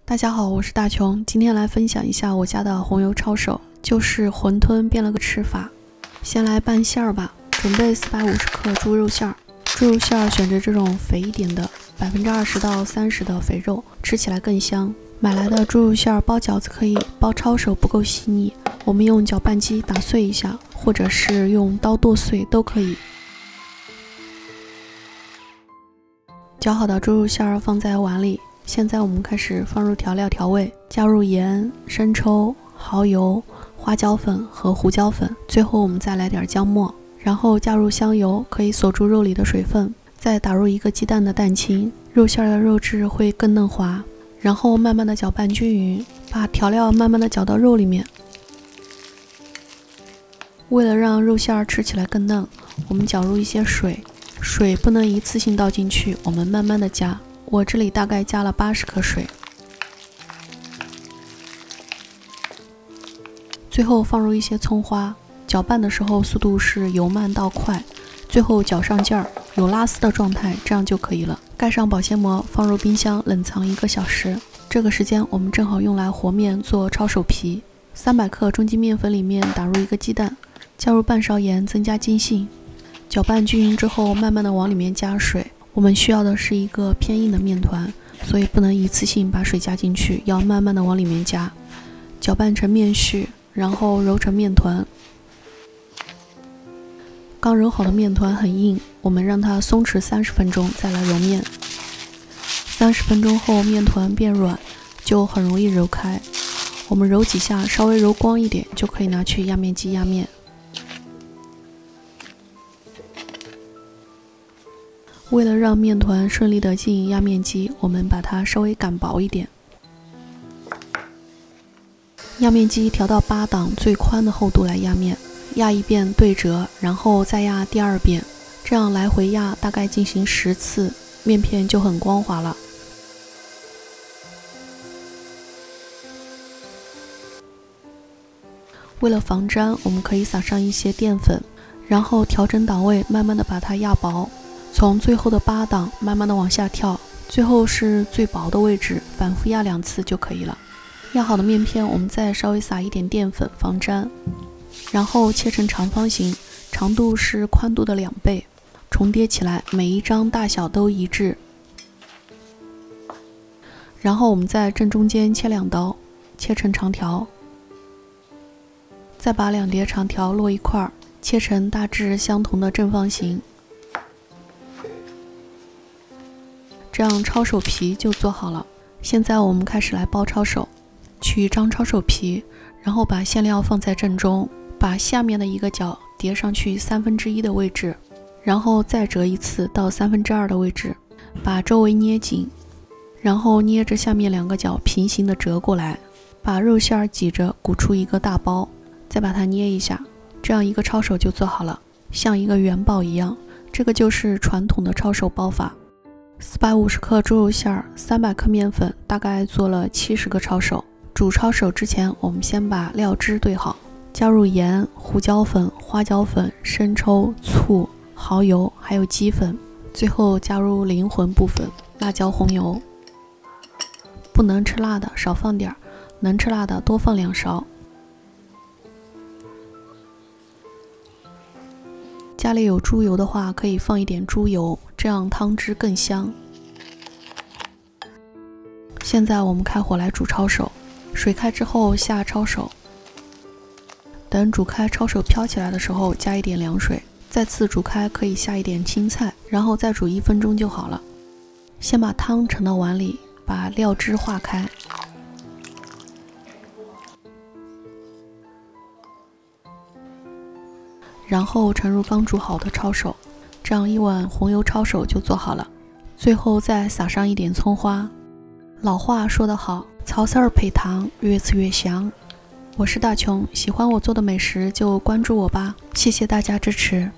大家好，我是大琼，今天来分享一下我家的红油抄手，就是馄饨变了个吃法。先来拌馅儿吧，准备450克猪肉馅儿。猪肉馅儿选择这种肥一点的，20%到30%的肥肉，吃起来更香。买来的猪肉馅儿包饺子可以，包抄手不够细腻，我们用搅拌机打碎一下，或者是用刀剁碎都可以。搅好的猪肉馅儿放在碗里。现在我们开始放入调料调味，加入盐、生抽、蚝油、花椒粉和胡椒粉，最后我们再来点姜末，然后加入香油，可以锁住肉里的水分，再打入1个鸡蛋的蛋清，肉馅的肉质会更嫩滑，然后慢慢的搅拌均匀，把调料慢慢的搅到肉里面。为了让肉馅吃起来更嫩，我们搅入一些水，水不能一次性倒进去，我们慢慢的加。我这里大概加了80克水，最后放入一些葱花，搅拌的时候速度是由慢到快，最后搅上劲儿，有拉丝的状态，这样就可以了。盖上保鲜膜，放入冰箱冷藏1个小时。这个时间我们正好用来和面做抄手皮。300克中筋面粉里面打入1个鸡蛋，加入半勺盐增加筋性，搅拌均匀之后，慢慢的往里面加水。我们需要的是一个偏硬的面团，所以不能一次性把水加进去，要慢慢的往里面加，搅拌成面絮，然后揉成面团。刚揉好的面团很硬，我们让它松弛30分钟再来揉面。30分钟后面团变软，就很容易揉开。我们揉几下，稍微揉光一点，就可以拿去压面机压面。为了让面团顺利的进压面机，我们把它稍微擀薄一点。压面机调到8档最宽的厚度来压面，压一遍对折，然后再压第2遍，这样来回压大概进行10次，面片就很光滑了。为了防粘，我们可以撒上一些淀粉，然后调整档位，慢慢的把它压薄。从最后的8档慢慢的往下跳，最后是最薄的位置，反复压2次就可以了。压好的面片我们再稍微撒一点淀粉防粘，然后切成长方形，长度是宽度的2倍，重叠起来，每一张大小都一致。然后我们在正中间切2刀，切成长条，再把2叠长条摞一块，切成大致相同的正方形。这样抄手皮就做好了。现在我们开始来包抄手，取一张抄手皮，然后把馅料放在正中，把下面的1个角叠上去1/3的位置，然后再折一次到2/3的位置，把周围捏紧，然后捏着下面2个角平行的折过来，把肉馅挤着鼓出一个大包，再把它捏一下，这样1个抄手就做好了，像一个元宝一样。这个就是传统的抄手包法。450克猪肉馅儿，300克面粉，大概做了70个抄手。煮抄手之前，我们先把料汁兑好，加入盐、胡椒粉、花椒粉、生抽、醋、蚝油，还有鸡粉，最后加入灵魂部分辣椒红油。不能吃辣的少放点，能吃辣的多放2勺。家里有猪油的话，可以放一点猪油，这样汤汁更香。现在我们开火来煮抄手，水开之后下抄手，等煮开抄手飘起来的时候加一点凉水，再次煮开可以下一点青菜，然后再煮1分钟就好了。先把汤盛到碗里，把料汁化开。然后盛入刚煮好的抄手，这样1碗红油抄手就做好了。最后再撒上一点葱花。老话说得好，曹丝儿配糖，越吃越香。我是大琼，喜欢我做的美食就关注我吧，谢谢大家支持。